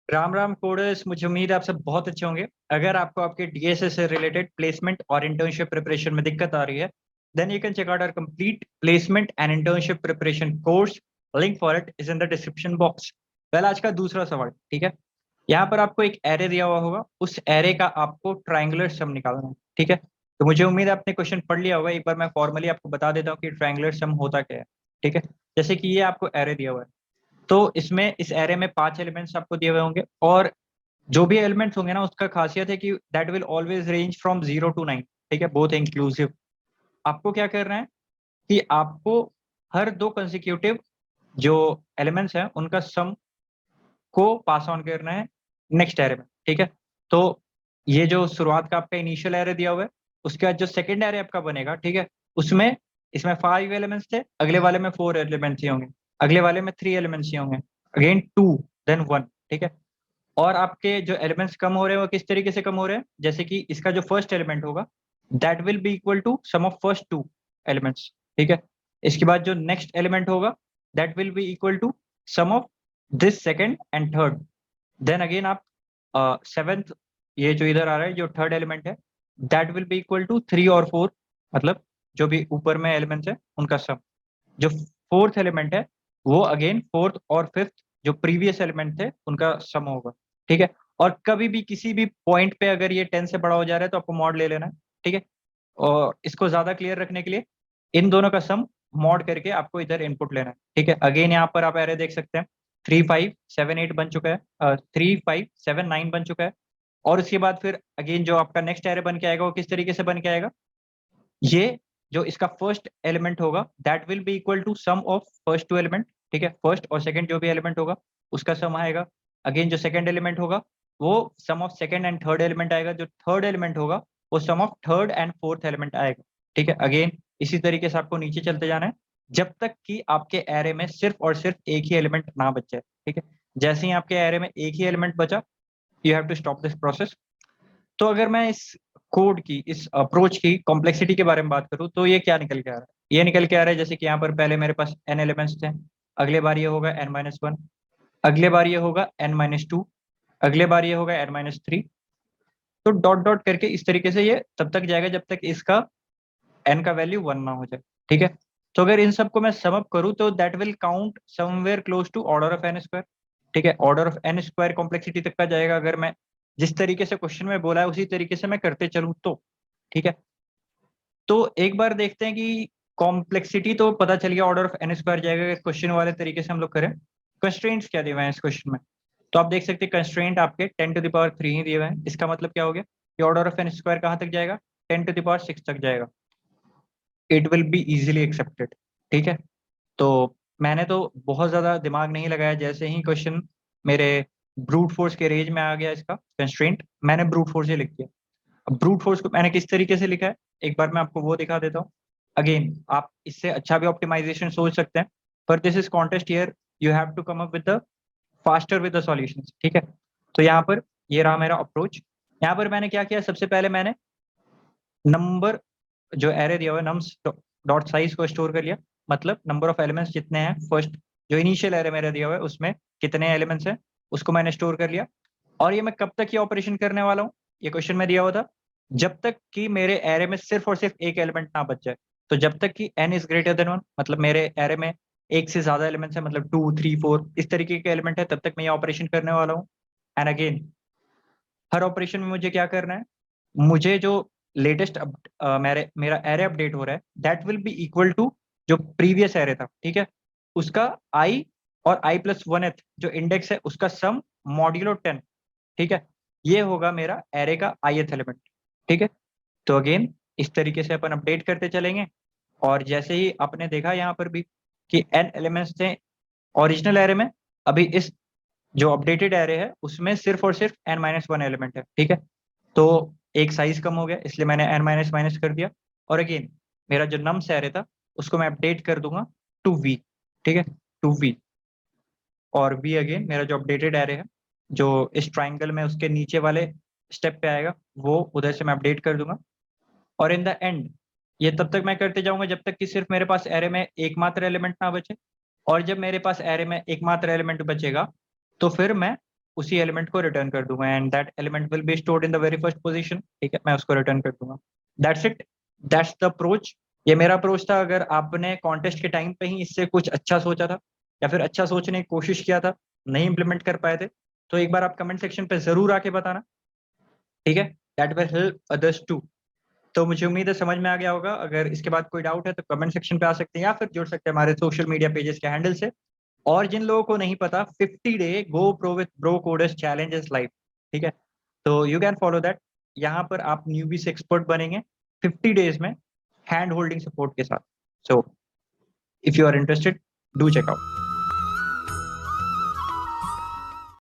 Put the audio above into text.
Ram Ram coders, मुझे उम्मीद है आप सब बहुत अच्छे होंगे। अगर आपको आपके डीएसए से रिलेटेड प्लेसमेंट और इंटर्नशिप प्रिपरेशन में दिक्कत आ रही है, then you can check out our complete placement and internship preparation course. Link for it is in the description box. पहला आज का दूसरा सवाल, ठीक है। यहाँ पर आपको एक एरे दिया हुआ होगा, उस एरे का आपको ट्रायंगुलर सम निकालना है, ठीक है। तो मुझे उम्मीद है आपने क्वेश्चन पढ़ लिया होगा। एक बार मैं फॉर्मली आपको बता देता हूँ कि ट्रायंगुलर सम होता क्या है, ठीक है। जैसे कि ये आपको एरे दिया हुआ है, तो इसमें इस एरे में 5 एलिमेंट्स आपको दिए हुए होंगे, और जो भी एलिमेंट्स होंगे ना, उसका खासियत है कि that will always range from 0 to 9, ठीक है, बोथ इंक्लूसिव। आपको क्या करना है कि आपको हर दो कंसेक्यूटिव जो एलिमेंट्स हैं उनका सम को पास ऑन करना है नेक्स्ट एरे में, ठीक है। तो ये जो शुरुआत का आपका इनिशियल एरे दिया हुआ है, उसके बाद जो सेकंड एरे आपका बनेगा, ठीक है, उसमें इसमें 5 एलिमेंट्स थे, अगले वाले में 4 एलिमेंट्स ही होंगे, अगले वाले में 3 एलिमेंट्स ही होंगे, अगेन 2, देन 1, ठीक है। और आपके जो एलिमेंट्स कम हो रहे हैं वो किस तरीके से कम हो रहे हैं, जैसे कि इसका जो फर्स्ट एलिमेंट होगा that will be equal to sum of first 2 elements, ठीक है। इसके बाद जो नेक्स्ट एलिमेंट होगा that will be equal to sum of this second and third. Then again आप सेवेंथ, ये जो इधर आ रहा है जो थर्ड एलिमेंट है, that will be equal to 3 और 4, मतलब जो भी ऊपर में एलिमेंट्स है उनका सम। जो फोर्थ एलिमेंट है वो अगेन फोर्थ और फिफ्थ जो प्रीवियस एलिमेंट थे उनका सम होगा, ठीक है। और कभी भी किसी भी पॉइंट पे अगर ये 10 से बड़ा हो जा रहा है तो आपको मॉड ले लेना है, ठीक है। और इसको ज्यादा क्लियर रखने के लिए इन दोनों का सम मॉड करके आपको इधर इनपुट लेना है, ठीक है। अगेन यहाँ पर आप एरे देख सकते हैं, 3 5 7 8 बन चुका है, 3 5 7 9 बन चुका है। और उसके बाद फिर अगेन जो आपका नेक्स्ट एरे बन के आएगा वो किस तरीके से बन के आएगा, ये जो इसका फर्स्ट एलिमेंट होगा that will be equal to sum of first 2 element, ठीक है। फर्स्ट और सेकंड जो भी एलिमेंट होगा उसका सम आएगा। अगेन जो सेकंड एलिमेंट होगा वो sum of second and third element आएगा, जो थर्ड एलिमेंट होगा वो sum of third and fourth element आएगा, ठीक है। अगेन इसी तरीके से आपको नीचे चलते जाना है जब तक कि आपके एरे में सिर्फ और सिर्फ एक ही एलिमेंट ना बच जाए, ठीक है। जैसे ही आपके एरे में एक ही एलिमेंट बचा, you have to stop this process. तो अगर मैं इस कोड की, इस अप्रोच की कॉम्प्लेक्सिटी के बारे में बात करूं तो ये क्या निकल के आ रहा है, ये निकल के आ रहा है जैसे कि यहाँ पर पहले मेरे पास n एलिमेंट्स थे, अगले बार ये होगा n-1, अगले बार ये होगा n-2, अगले बार ये होगा n-3। तो डॉट डॉट करके इस तरीके से ये तब तक जाएगा जब तक इसका n का वैल्यू 1 ना हो जाए, ठीक है। तो अगर इन सबको मैं सम अप करूं तो that will count somewhere close to order of n square, ठीक है। Order of n square complexity तक का जाएगा अगर मैं जिस तरीके से क्वेश्चन में बोला है उसी तरीके से मैं करते चलूं तो, ठीक है। तो एक बार देखते हैं कि कॉम्प्लेक्सिटी तो पता चल गया, ऑर्डर ऑफ n स्क्वायर जाएगा अगर क्वेश्चन वाले तरीके से हम लोग करें। कंस्ट्रेंट्स क्या दिए हुए हैं इस क्वेश्चन में, तो आप देख सकते हैं कंस्ट्रेंट आपके 10⁻³ ही दिए हुए हैं। इसका मतलब क्या हो गया कि ऑर्डर ऑफ n स्क्वायर कहाँ तक जाएगा, 10⁻6 तक जाएगा। It will be easily accepted, ठीक है। तो मैंने तो बहुत ज्यादा दिमाग नहीं लगाया, जैसे ही क्वेश्चन मेरे ब्रूट फोर्स के रेंज में आ गया इसका कंस्ट्रेंट, मैंने ब्रूट फोर्स ही लिख दिया। अब ब्रूट फोर्स को मैंने किस तरीके से लिखा है एक बार मैं आपको वो दिखा देता हूँ। अगेन आप इससे अच्छा भी ऑप्टिमाइजेशन सोच सकते हैं, पर this is contest here, you have to come up with the faster with the solutions, ठीक है। तो यहाँ पर ये रहा मेरा अप्रोच। यहाँ पर मैंने क्या किया, सबसे पहले मैंने नंबर जो एरे दिया हुआ है नम्स डॉट साइज को स्टोर कर लिया, मतलब नंबर ऑफ एलिमेंट्स जितने हैं फर्स्ट जो इनिशियल एरे मेरा दिया हुआ है उसमें कितने एलिमेंट्स हैं उसको मैंने स्टोर कर लिया। और ये मैं कब तक ये ऑपरेशन करने वाला हूँ, ये क्वेश्चन में दिया हुआ था जब तक कि मेरे एरे में सिर्फ और सिर्फ एक एलिमेंट ना बच जाए। तो जब तक कि n इज ग्रेटर देन 1, मतलब मेरे एरे में एक से ज्यादा एलिमेंट्स है, मतलब 2 3 4 इस तरीके के एलिमेंट है, तब तक मैं ये ऑपरेशन करने वाला हूँ। एंड अगेन हर ऑपरेशन में मुझे क्या करना है, मुझे जो लेटेस्ट मेरा एरे अपडेट हो रहा है that will be equal to जो प्रीवियस एरे था, ठीक है, उसका आई और i+1th जो इंडेक्स है उसका सम मॉड्यूलो 10, ठीक है। ये होगा मेरा एरे का ith एलिमेंट, ठीक है। तो अगेन इस तरीके से अपन अपडेट करते चलेंगे। और जैसे ही आपने देखा यहाँ पर भी कि n एलिमेंट्स थे ओरिजिनल एरे में, अभी इस जो अपडेटेड एरे है उसमें सिर्फ और सिर्फ n-1 एलिमेंट है, ठीक है। तो एक साइज कम हो गया इसलिए मैंने n माइनस माइनस कर दिया। और अगेन मेरा जो नम्स एरे था उसको मैं अपडेट कर दूंगा टू v, ठीक है, टू v। और v अगेन मेरा जो अपडेटेड एरे है जो इस ट्राइंगल में उसके नीचे वाले स्टेप पे आएगा वो उधर से मैं अपडेट कर दूंगा। और इन द एंड ये तब तक मैं करते जाऊंगा जब तक कि सिर्फ मेरे पास एरे में एकमात्र एलिमेंट ना बचे। और जब मेरे पास एरे में एकमात्र एलिमेंट बचेगा तो फिर मैं उसी एलिमेंट को रिटर्न कर दूंगा and that element will be stored in the very first position. ठीक है, मैं उसको रिटर्न कर दूंगा। That's it, that's the approach. ये मेरा अप्रोच था। अगर आपने कॉन्टेस्ट के टाइम पे ही इससे कुछ अच्छा सोचा था या फिर अच्छा सोचने की कोशिश किया था, नहीं इंप्लीमेंट कर पाए थे, तो एक बार आप कमेंट सेक्शन पे जरूर आके बताना। ठीक है, that will help others too. तो मुझे उम्मीद है समझ में आ गया होगा। अगर इसके बाद कोई डाउट है तो कमेंट सेक्शन पे आ सकते हैं या फिर जुड़ सकते हैं हमारे सोशल मीडिया पेजेस के हैंडल से। और जिन लोगों को नहीं पता, 50 day go pro with bro coders challenge is live. ठीक है, तो यू कैन फॉलो दैट। यहाँ पर आप न्यूबी से एक्सपर्ट बनेंगे 50 डेज में हैंड होल्डिंग सपोर्ट के साथ। So if you are interested, do check out.